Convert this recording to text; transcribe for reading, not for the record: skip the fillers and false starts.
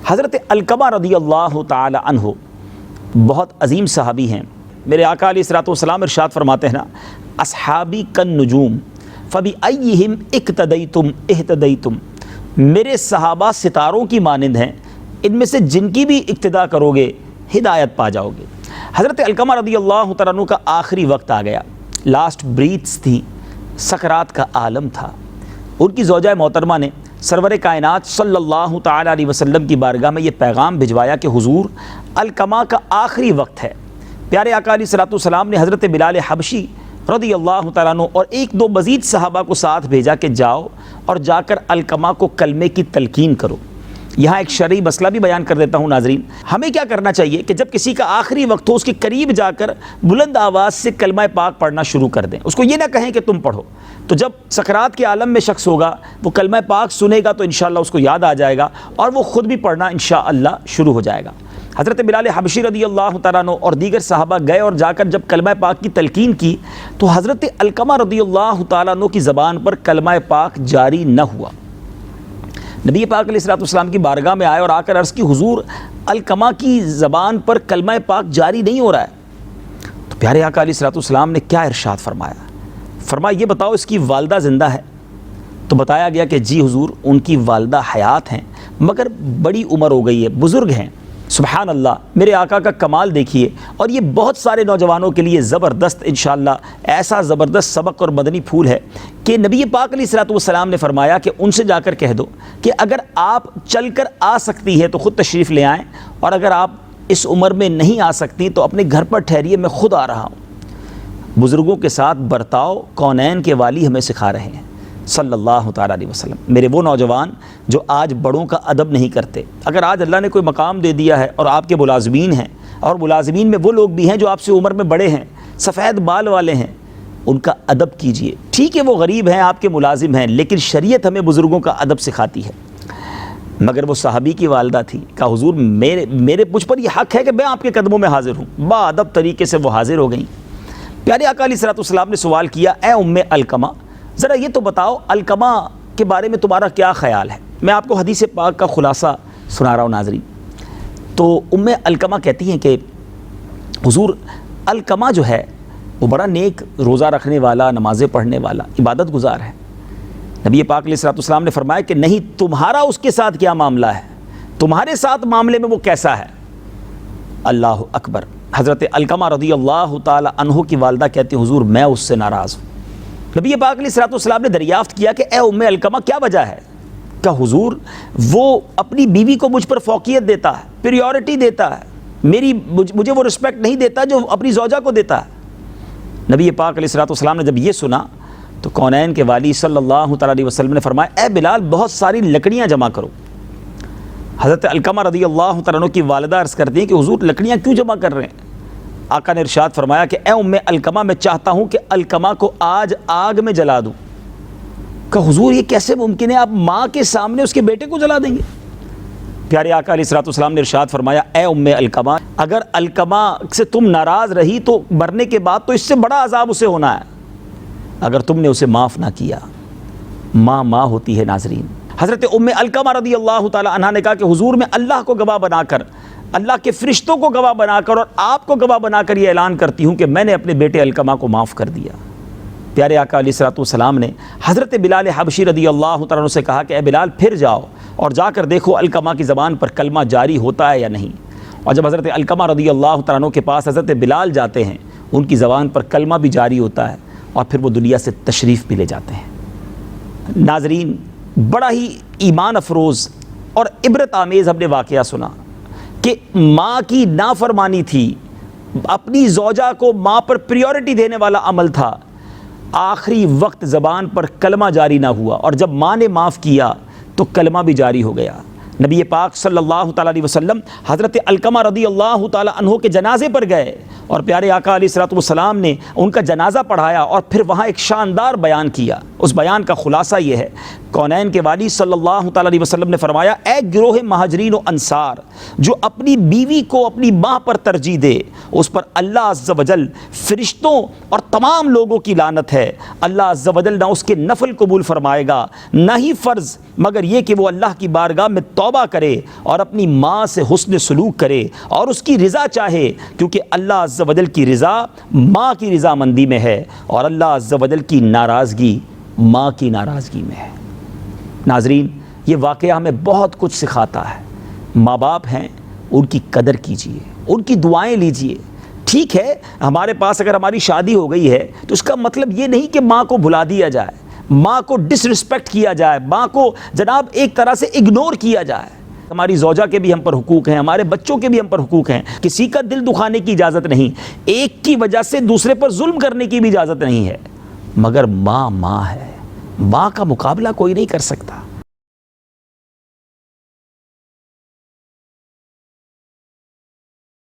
حضرت علقمہ رضی اللہ تعالی عنہ بہت عظیم صحابی ہیں۔ میرے آقا علیہ الصلوۃ والسلام ارشاد فرماتے ہیں نا، اصحابی کالنجوم فبأیہم اقتدیتم اہتدیتم، میرے صحابہ ستاروں کی مانند ہیں، ان میں سے جن کی بھی اقتداء کرو گے ہدایت پا جاؤ گے۔ حضرت علقمہ رضی اللہ تعالیٰ عنہ کا آخری وقت آ گیا، لاسٹ بریتھس تھی، سکرات کا عالم تھا۔ ان کی زوجہ محترمہ نے سرور کائنات صلی اللہ تعالیٰ علیہ وسلم کی بارگاہ میں یہ پیغام بھجوایا کہ حضور علقمہ کا آخری وقت ہے۔ پیارے آقا علیہ الصلوۃ والسلام نے حضرت بلال حبشی رضی اللہ تعالیٰ عنہ اور ایک دو مزید صحابہ کو ساتھ بھیجا کہ جاؤ اور جا کر علقمہ کو کلمے کی تلقین کرو۔ یہاں ایک شرعی مسئلہ بھی بیان کر دیتا ہوں ناظرین، ہمیں کیا کرنا چاہیے کہ جب کسی کا آخری وقت ہو اس کے قریب جا کر بلند آواز سے کلمہ پاک پڑھنا شروع کر دیں، اس کو یہ نہ کہیں کہ تم پڑھو۔ تو جب سکرات کے عالم میں شخص ہوگا وہ کلمہ پاک سنے گا تو انشاءاللہ اس کو یاد آ جائے گا اور وہ خود بھی پڑھنا انشاءاللہ شروع ہو جائے گا۔ حضرت بلال حبشی رضی اللہ تعالیٰ عنہ اور دیگر صحابہ گئے اور جا کر جب کلمہ پاک کی تلقین کی تو حضرت علقمہ رضی اللہ تعالیٰ عنہ کی زبان پر کلمہ پاک جاری نہ ہوا۔ نبی پاک علیہ الصلوۃ والسلام کی بارگاہ میں آئے اور آ کر عرض کی حضور علقمہ کی زبان پر کلمہ پاک جاری نہیں ہو رہا ہے۔ تو پیارے آقا علیہ الصلوۃ والسلام نے کیا ارشاد فرمایا؟ فرمایا یہ بتاؤ اس کی والدہ زندہ ہے؟ تو بتایا گیا کہ جی حضور ان کی والدہ حیات ہیں مگر بڑی عمر ہو گئی ہے، بزرگ ہیں۔ سبحان اللہ، میرے آقا کا کمال دیکھیے، اور یہ بہت سارے نوجوانوں کے لیے زبردست انشاءاللہ ایسا زبردست سبق اور مدنی پھول ہے کہ نبی پاک علیہ الصلوۃ والسلام نے فرمایا کہ ان سے جا کر کہہ دو کہ اگر آپ چل کر آ سکتی ہے تو خود تشریف لے آئیں، اور اگر آپ اس عمر میں نہیں آ سکتی تو اپنے گھر پر ٹھہریے، میں خود آ رہا ہوں۔ بزرگوں کے ساتھ برتاؤ کونین کے والی ہمیں سکھا رہے ہیں صلی اللہ تعالیٰ علیہ وسلم۔ میرے وہ نوجوان جو آج بڑوں کا ادب نہیں کرتے، اگر آج اللہ نے کوئی مقام دے دیا ہے اور آپ کے ملازمین ہیں، اور ملازمین میں وہ لوگ بھی ہیں جو آپ سے عمر میں بڑے ہیں، سفید بال والے ہیں، ان کا ادب کیجئے۔ ٹھیک ہے وہ غریب ہیں، آپ کے ملازم ہیں، لیکن شریعت ہمیں بزرگوں کا ادب سکھاتی ہے۔ مگر وہ صحابی کی والدہ تھی، کہا حضور میرے مجھ پر یہ حق ہے کہ میں آپ کے قدموں میں حاضر ہوں۔ با ادب طریقے سے وہ حاضر ہو گئیں۔ پیارے آقا علیہ الصلوۃ والسلام نے سوال کیا، اے ام علقمہ ذرا یہ تو بتاؤ علقمہ کے بارے میں تمہارا کیا خیال ہے؟ میں آپ کو حدیث پاک کا خلاصہ سنا رہا ہوں ناظرین۔ تو ام علقمہ کہتی ہیں کہ حضور علقمہ جو ہے وہ بڑا نیک، روزہ رکھنے والا، نمازیں پڑھنے والا، عبادت گزار ہے۔ نبی پاک علیہ الصلوۃ والسلام نے فرمایا کہ نہیں، تمہارا اس کے ساتھ کیا معاملہ ہے، تمہارے ساتھ معاملے میں وہ کیسا ہے؟ اللہ اکبر۔ حضرت علقمہ رضی اللہ تعالی عنہ کی والدہ کہتی ہیں حضور میں اس سے ناراض ہوں۔ نبی پاک علیہ الصلوۃ والسلام نے دریافت کیا کہ اے ام علقمہ کیا وجہ ہے؟ کہ حضور وہ اپنی بیوی کو مجھ پر فوقیت دیتا ہے، پریورٹی دیتا ہے، مجھے وہ رسپیکٹ نہیں دیتا جو اپنی زوجہ کو دیتا ہے۔ نبی پاک علیہ الصلوۃ والسلام نے جب یہ سنا تو کونین کے والی صلی اللہ تعالیٰ علیہ وسلم نے فرمایا اے بلال بہت ساری لکڑیاں جمع کرو۔ حضرت علقمہ رضی اللہ تعالیٰ عنہ کی والدہ عرض کرتی ہیں کہ حضور لکڑیاں کیوں جمع کر رہے ہیں؟ آقا نے ارشاد فرمایا کہ اے ام علقمہ میں چاہتا ہوں کہ علقمہ کو آج آگ میں جلا دوں۔ کہ حضور یہ کیسے ممکن ہے، آپ ماں کے سامنے اس کے بیٹے کو جلا دیں گے؟ پیارے آقا علیہ الصلوۃ والسلام نے ارشاد فرمایا اے ام علقمہ اگر علقمہ سے تم ناراض رہی تو مرنے کے بعد تو اس سے بڑا عذاب اسے ہونا ہے اگر تم نے اسے معاف نہ کیا۔ ماں ہوتی ہے ناظرین۔ حضرت ام علقمہ رضی اللہ تعالی عنہا نے کہا کہ حضور میں اللہ کو گواہ بنا کر، اللہ کے فرشتوں کو گواہ بنا کر اور آپ کو گواہ بنا کر یہ اعلان کرتی ہوں کہ میں نے اپنے بیٹے علقمہ کو معاف کر دیا۔ پیارے آقا علیہ الصلوۃ والسلام نے حضرت بلال حبشی رضی اللہ تعالیٰ عنہ سے کہا کہ اے بلال پھر جاؤ اور جا کر دیکھو علقمہ کی زبان پر کلمہ جاری ہوتا ہے یا نہیں۔ اور جب حضرت علقمہ رضی اللہ تعالیٰ عنہ کے پاس حضرت بلال جاتے ہیں، ان کی زبان پر کلمہ بھی جاری ہوتا ہے اور پھر وہ دنیا سے تشریف بھی لے جاتے ہیں۔ ناظرین بڑا ہی ایمان افروز اور عبرت آمیز ہم نے واقعہ سنا کہ ماں کی نافرمانی تھی، اپنی زوجہ کو ماں پر پریورٹی دینے والا عمل تھا، آخری وقت زبان پر کلمہ جاری نہ ہوا، اور جب ماں نے معاف کیا تو کلمہ بھی جاری ہو گیا۔ نبی پاک صلی اللہ تعالیٰ علیہ وسلم حضرت علقمہ رضی اللہ تعالیٰ عنہ کے جنازے پر گئے اور پیارے آقا علیہ الصلوۃ والسلام نے ان کا جنازہ پڑھایا اور پھر وہاں ایک شاندار بیان کیا۔ اس بیان کا خلاصہ یہ ہے، کونین کے والی صلی اللہ تعالیٰ علیہ وسلم نے فرمایا اے گروہ مہاجرین و انصار جو اپنی بیوی کو اپنی ماں پر ترجیح دے اس پر اللہ عز و جل، فرشتوں اور تمام لوگوں کی لعنت ہے۔ اللہ عز و جل نہ اس کے نفل قبول فرمائے گا، نہ ہی فرض، مگر یہ کہ وہ اللہ کی بارگاہ میں توبہ کرے اور اپنی ماں سے حسن سلوک کرے اور اس کی رضا چاہے، کیونکہ اللہ عز و جل کی رضا ماں کی رضامندی میں ہے اور اللہ عز و جل کی ناراضگی ماں کی ناراضگی میں ہے۔ ناظرین، یہ واقعہ ہمیں بہت کچھ سکھاتا ہے۔ ماں باپ ہیں، ان کی قدر کیجیے، ان کی دعائیں لیجیے۔ ٹھیک ہے، ہمارے پاس اگر ہماری شادی ہو گئی ہے تو اس کا مطلب یہ نہیں کہ ماں کو بھلا دیا جائے، ماں کو ڈس رسپیکٹ کیا جائے، ماں کو جناب ایک طرح سے اگنور کیا جائے۔ ہماری زوجہ کے بھی ہم پر حقوق ہیں، ہمارے بچوں کے بھی ہم پر حقوق ہیں، کسی کا دل دکھانے کی اجازت نہیں، ایک کی وجہ سے دوسرے پر ظلم کرنے کی بھی اجازت نہیں ہے، مگر ماں ماں ہے، ماں کا مقابلہ کوئی نہیں کر سکتا۔